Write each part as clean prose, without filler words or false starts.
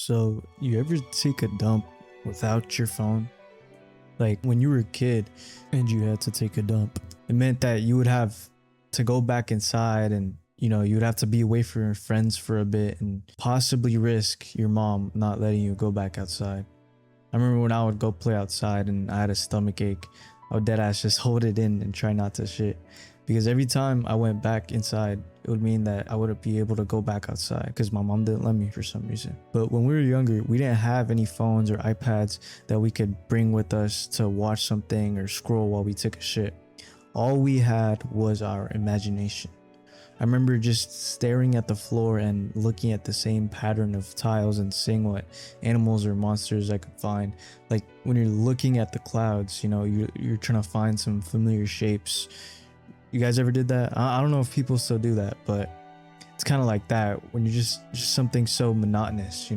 So, you ever take a dump without your phone? Like when you were a kid and you had to take a dump, it meant that you would have to go back inside and you would have to be away from your friends for a bit and possibly risk your mom not letting you go back outside. I remember when I would go play outside and I had a stomach ache, I would dead ass just hold it in and try not to shit. Because every time I went back inside, it would mean that I wouldn't be able to go back outside because my mom didn't let me for some reason. But when we were younger, we didn't have any phones or iPads that we could bring with us to watch something or scroll while we took a shit. All we had was our imagination. I remember just staring at the floor and looking at the same pattern of tiles and seeing what animals or monsters I could find. Like when you're looking at the clouds, you're trying to find some familiar shapes. You guys ever did that? I don't know if people still do that, but it's kind of like that when you're just something so monotonous,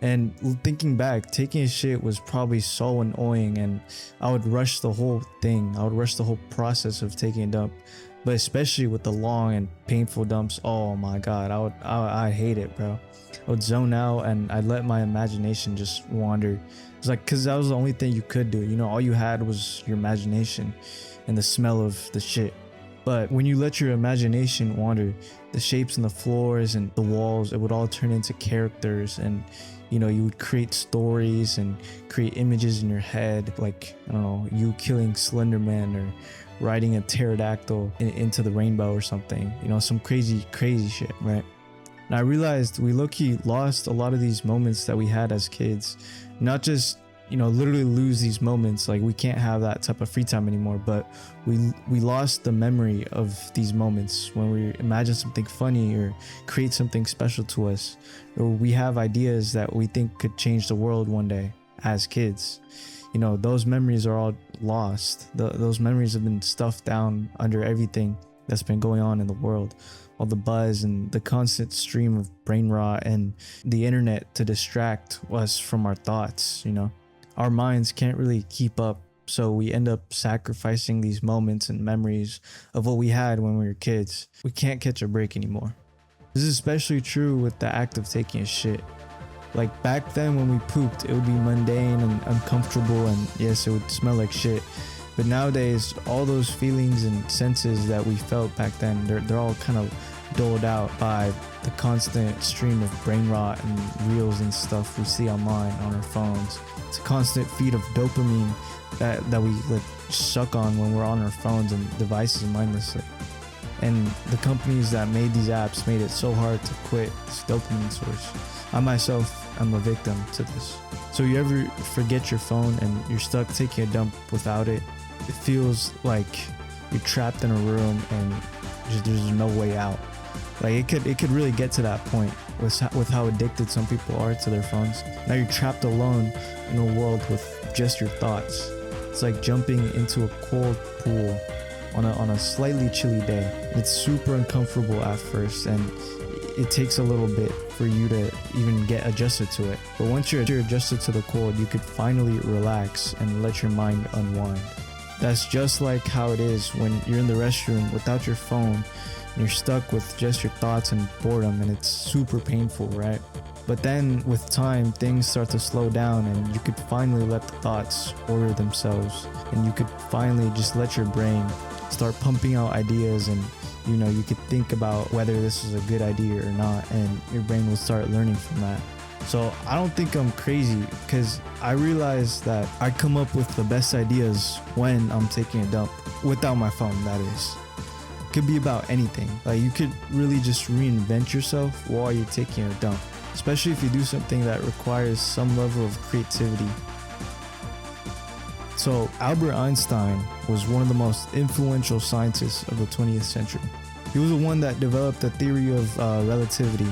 And thinking back, taking a shit was probably so annoying, and I would rush the whole thing. I would rush the whole process of taking a dump, but especially with the long and painful dumps. Oh my god, I hate it, bro. I would zone out and I'd let my imagination just wander. It's like, cause that was the only thing you could do. All you had was your imagination and the smell of the shit. But when you let your imagination wander, the shapes on the floors and the walls, it would all turn into characters, and you would create stories and create images in your head, like, I don't know, you killing Slender Man or riding a pterodactyl into the rainbow or something, some crazy shit, right? And I realized we low-key lost a lot of these moments that we had as kids. Not just literally lose these moments, like we can't have that type of free time anymore, but we lost the memory of these moments when we imagine something funny or create something special to us, or we have ideas that we think could change the world one day as kids. Those memories are all lost. Those memories have been stuffed down under everything that's been going on in the world, all the buzz and the constant stream of brain rot and the internet to distract us from our thoughts. Our minds can't really keep up, so we end up sacrificing these moments and memories of what we had when we were kids. We can't catch a break anymore. This is especially true with the act of taking a shit. Like back then when we pooped, it would be mundane and uncomfortable, and yes, it would smell like shit. But nowadays, all those feelings and senses that we felt back then, they're all kind of doled out by the constant stream of brain rot and reels and stuff we see online on our phones. It's a constant feed of dopamine that we like suck on when we're on our phones and devices mindlessly. And the companies that made these apps made it so hard to quit this dopamine source. I myself am a victim to this. So you ever forget your phone and you're stuck taking a dump without it? It feels like you're trapped in a room and there's no way out. Like it could really get to that point with how addicted some people are to their phones. Now you're trapped alone in a world with just your thoughts. It's like jumping into a cold pool on a slightly chilly day. It's super uncomfortable at first, and it takes a little bit for you to even get adjusted to it. But once you're adjusted to the cold, you could finally relax and let your mind unwind. That's just like how it is when you're in the restroom without your phone. You're stuck with just your thoughts and boredom, and it's super painful, right? But then with time, things start to slow down, and you could finally let the thoughts order themselves, and you could finally just let your brain start pumping out ideas, and you could think about whether this is a good idea or not, and your brain will start learning from that. So I don't think I'm crazy, because I realize that I come up with the best ideas when I'm taking a dump, without my phone, that is. Could be about anything. Like you could really just reinvent yourself while you're taking a dump, especially if you do something that requires some level of creativity. So Albert Einstein was one of the most influential scientists of the 20th century. He was the one that developed the theory of relativity.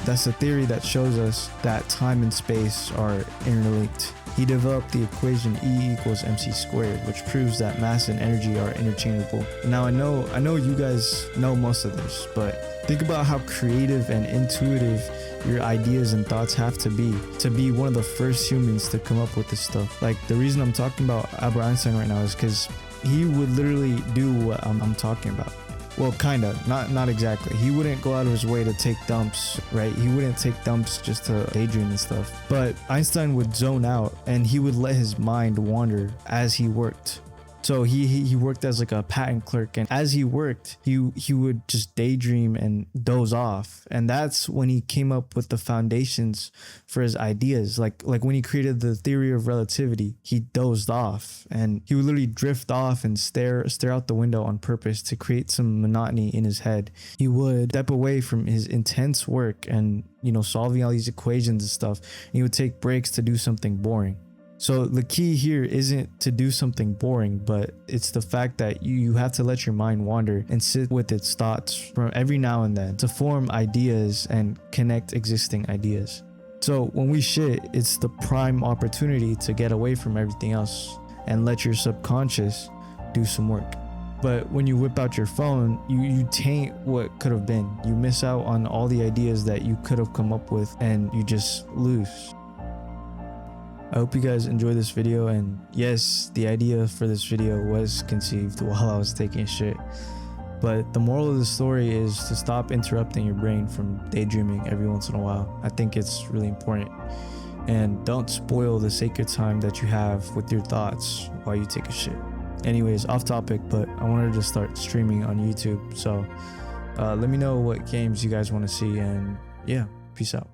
That's a theory that shows us that time and space are interlinked. He developed the equation E equals mc squared, which proves that mass and energy are interchangeable. Now I know you guys know most of this, but think about how creative and intuitive your ideas and thoughts have to be one of the first humans to come up with this stuff. Like the reason I'm talking about Albert Einstein right now is because he would literally do what I'm talking about. Well, kind of, not exactly. He wouldn't go out of his way to take dumps, right? He wouldn't take dumps just to daydream and stuff. But Einstein would zone out and he would let his mind wander as he worked. So he worked as like a patent clerk, and as he worked, he would just daydream and doze off. And that's when he came up with the foundations for his ideas. Like when he created the theory of relativity, he dozed off and he would literally drift off and stare out the window on purpose to create some monotony in his head. He would step away from his intense work and, you know, solving all these equations and stuff, and he would take breaks to do something boring. So the key here isn't to do something boring, but it's the fact that you have to let your mind wander and sit with its thoughts from every now and then to form ideas and connect existing ideas. So when we shit, it's the prime opportunity to get away from everything else and let your subconscious do some work. But when you whip out your phone, you taint what could have been. You miss out on all the ideas that you could have come up with, and you just lose. I hope you guys enjoy this video, and yes, the idea for this video was conceived while I was taking a shit. But the moral of the story is to stop interrupting your brain from daydreaming every once in a while. I think it's really important. And don't spoil the sacred time that you have with your thoughts while you take a shit. Anyways, off topic, but I wanted to start streaming on YouTube. So let me know what games you guys want to see, and yeah, peace out.